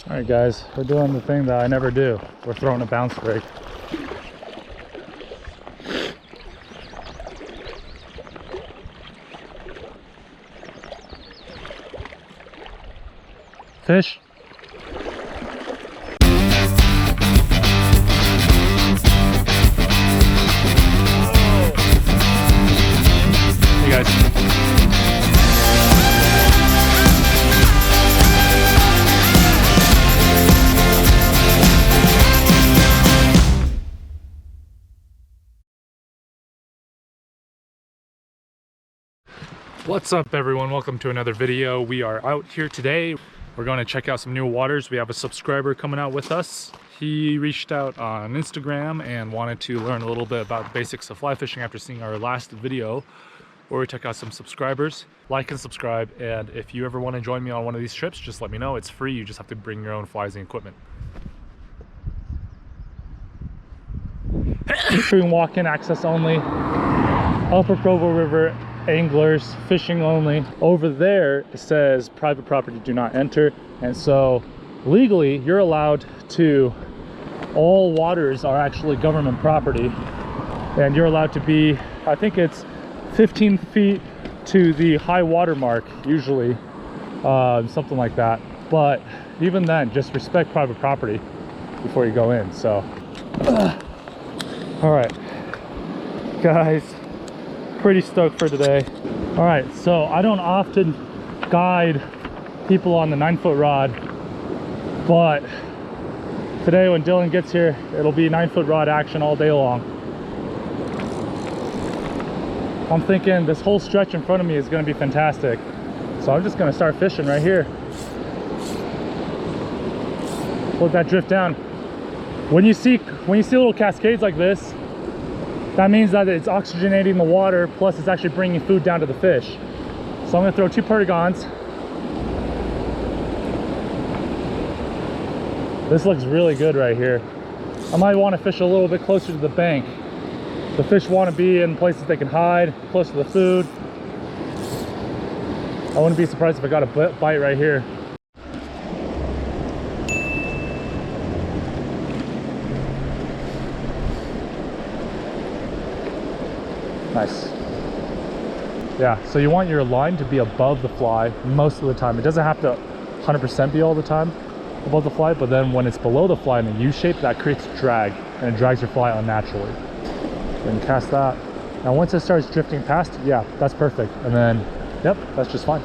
All right, guys, we're doing the thing that I never do. We're throwing a bounce rig. Fish. Hey guys. What's up everyone, welcome to another video. We are out here today. We're going to check out some new waters. We have a subscriber coming out with us. He reached out on Instagram and wanted to learn a little bit about the basics of fly fishing after seeing our last video where we took out some subscribers. Like and subscribe, and if you ever want to join me on one of these trips, just let me know. It's free, you just have to bring your own flies and equipment. Featuring walk-in access only, Upper Provo River anglers, fishing only. Over there it says private property do not enter, and so legally you're allowed to, all waters are actually government property, and you're allowed to be, I think it's 15 feet to the high water mark usually, something like that. But even then, just respect private property before you go in. So all right guys, pretty stoked for today. All right, so I don't often guide people on the 9-foot rod, but today when Dylan gets here, it'll be 9-foot rod action all day long. I'm thinking this whole stretch in front of me is going to be fantastic, so I'm just going to start fishing right here. Let that drift down. When you see little cascades like this, that means that it's oxygenating the water, plus it's actually bringing food down to the fish. So I'm going to throw 2 perdigons. This looks really good right here. I might want to fish a little bit closer to the bank. The fish want to be in places they can hide, close to the food. I wouldn't be surprised if I got a bite right here. Nice. Yeah, so you want your line to be above the fly most of the time. It doesn't have to 100% be all the time above the fly, but then when it's below the fly in a U shape, that creates drag, and it drags your fly unnaturally. Then cast that. Now once it starts drifting past, yeah, that's perfect. And then, yep, that's just fine.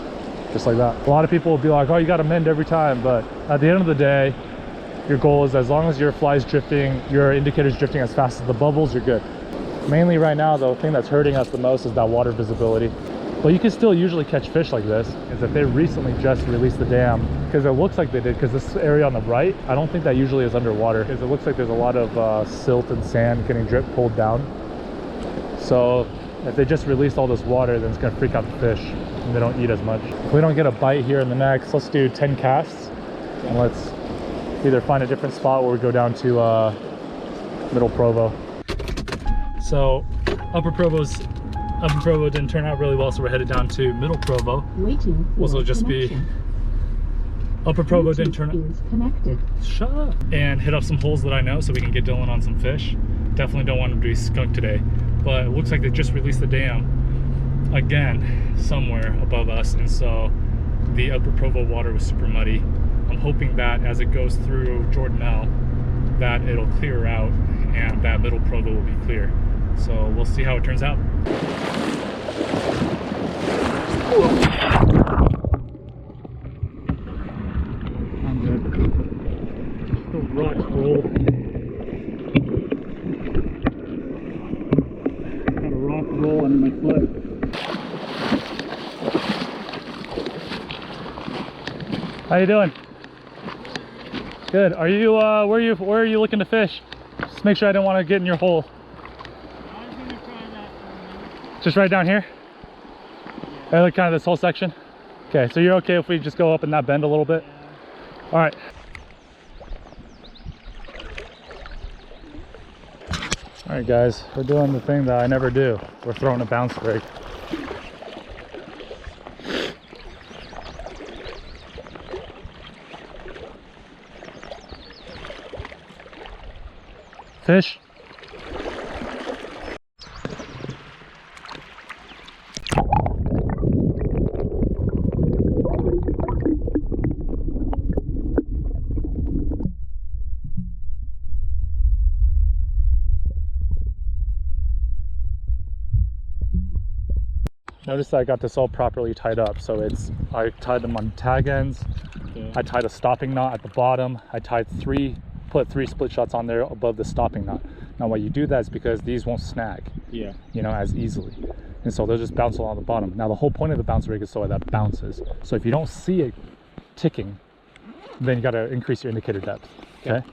Just like that. A lot of people will be like, oh, you got to mend every time, but at the end of the day, your goal is as long as your fly's drifting, your indicator's drifting as fast as the bubbles, you're good. Mainly right now, the thing that's hurting us the most is that water visibility. But you can still usually catch fish like this, is that they recently just released the dam, because it looks like they did, because this area on the right, I don't think that usually is underwater, because it looks like there's a lot of silt and sand getting pulled down. So if they just released all this water, then it's going to freak out the fish, and they don't eat as much. If we don't get a bite here in the next, let's do 10 casts, and let's either find a different spot where we go down to Middle Provo. So Upper Provo didn't turn out really well, so we're headed down to Middle Provo. Waiting for will just connection. Be Upper Provo didn't turn out. Shut up. And hit up some holes that I know so we can get Dylan on some fish. Definitely don't want him to be skunked today, but it looks like they just released the dam again somewhere above us, and so the Upper Provo water was super muddy. I'm hoping that as it goes through Jordanelle, that it'll clear out and that Middle Provo will be clear. So we'll see how it turns out. I'm good. The rocks roll. Got a rock roll under my foot. How you doing? Good. Are you where are you looking to fish? Just make sure I don't want to get in your hole. I was going to try that for a minute. Just right down here? Yeah. Like kind of this whole section? Okay, so you're okay if we just go up in that bend a little bit? Yeah. All right. All right guys, we're doing the thing that I never do. We're throwing a bounce rig. Fish. Notice that I got this all properly tied up. So I tied them on tag ends. Yeah. I tied a stopping knot at the bottom. I tied put three split shots on there above the stopping knot. Now why you do that is because these won't snag, you know, as easily. And so they'll just bounce along the bottom. Now the whole point of the bounce rig is so that bounces. So if you don't see it ticking, then you got to increase your indicator depth. Okay.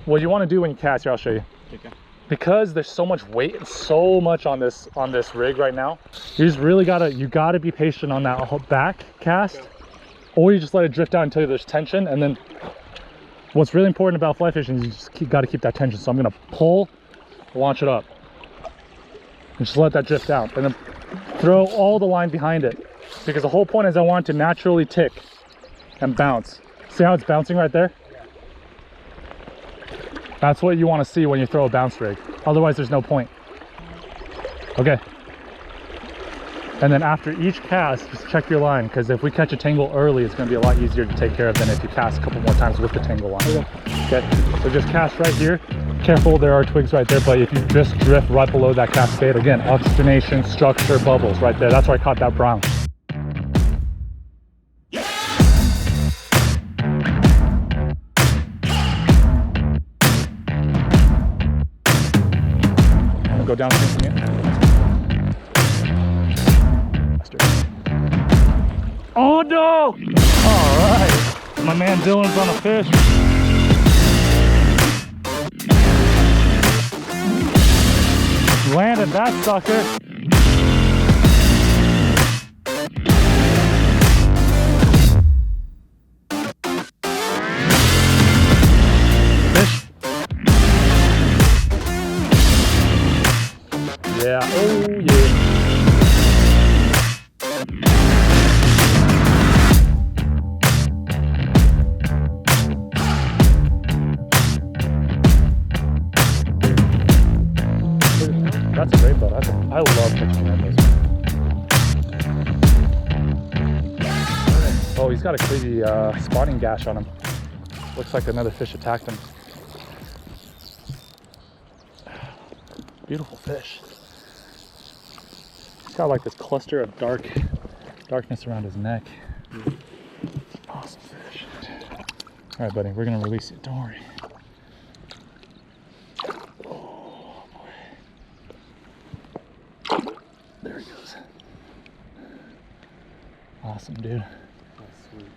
What you want to do when you cast here, I'll show you. Okay. Because there's so much weight and so much on this rig right now, you just really gotta be patient on that back cast, or you just let it drift down until there's tension. And then what's really important about fly fishing is you just got to keep that tension. So I'm gonna pull, launch it up, and just let that drift down, and then throw all the line behind it, because the whole point is I want it to naturally tick and bounce. See how it's bouncing right there? That's what you want to see when you throw a bounce rig. Otherwise, there's no point. Okay. And then after each cast, just check your line, because if we catch a tangle early, it's going to be a lot easier to take care of than if you cast a couple more times with the tangle line. Okay. So just cast right here. Careful, there are twigs right there, but if you just drift right below that cascade, again, oxygenation, structure, bubbles right there. That's where I caught that brown. Go down again. Oh no! Alright. My man Dylan's on a fish. Landed that sucker. Yeah, oh yeah. That's a great boat. I love catching rainbows. Oh, he's got a crazy spawning gash on him. Looks like another fish attacked him. Beautiful fish. Got like this cluster of darkness around his neck. Awesome fish. All right, buddy, we're gonna release it. Don't worry. Oh boy. There he goes. Awesome, dude. That's sweet.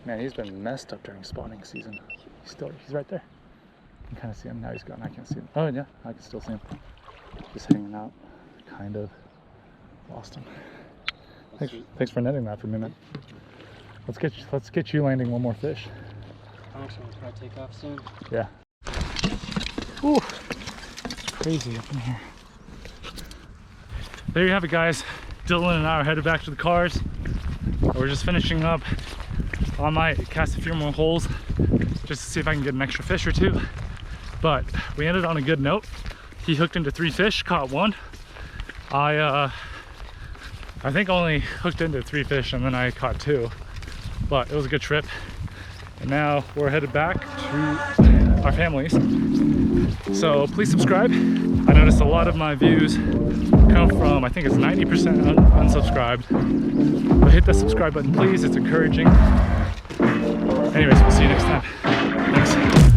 Man, he's been messed up during spawning season. He's right there. You can kind of see him now. He's gone. I can't see him. Oh yeah, I can still see him. Just hanging out. Kind of lost him. Thanks for netting that for me, man. Let's get you landing one more fish. I'm actually gonna probably take off soon. Yeah. Ooh, it's crazy up in here. There you have it, guys. Dylan and I are headed back to the cars. We're just finishing up. I might cast a few more holes just to see if I can get an extra fish or two. But we ended on a good note. He hooked into 3 fish, caught 1. I think only hooked into 3 fish and then I caught 2, but it was a good trip. And now we're headed back to our families. So please subscribe. I noticed a lot of my views come from, I think it's 90% unsubscribed. But hit the subscribe button, please. It's encouraging. Anyways, we'll see you next time. Thanks.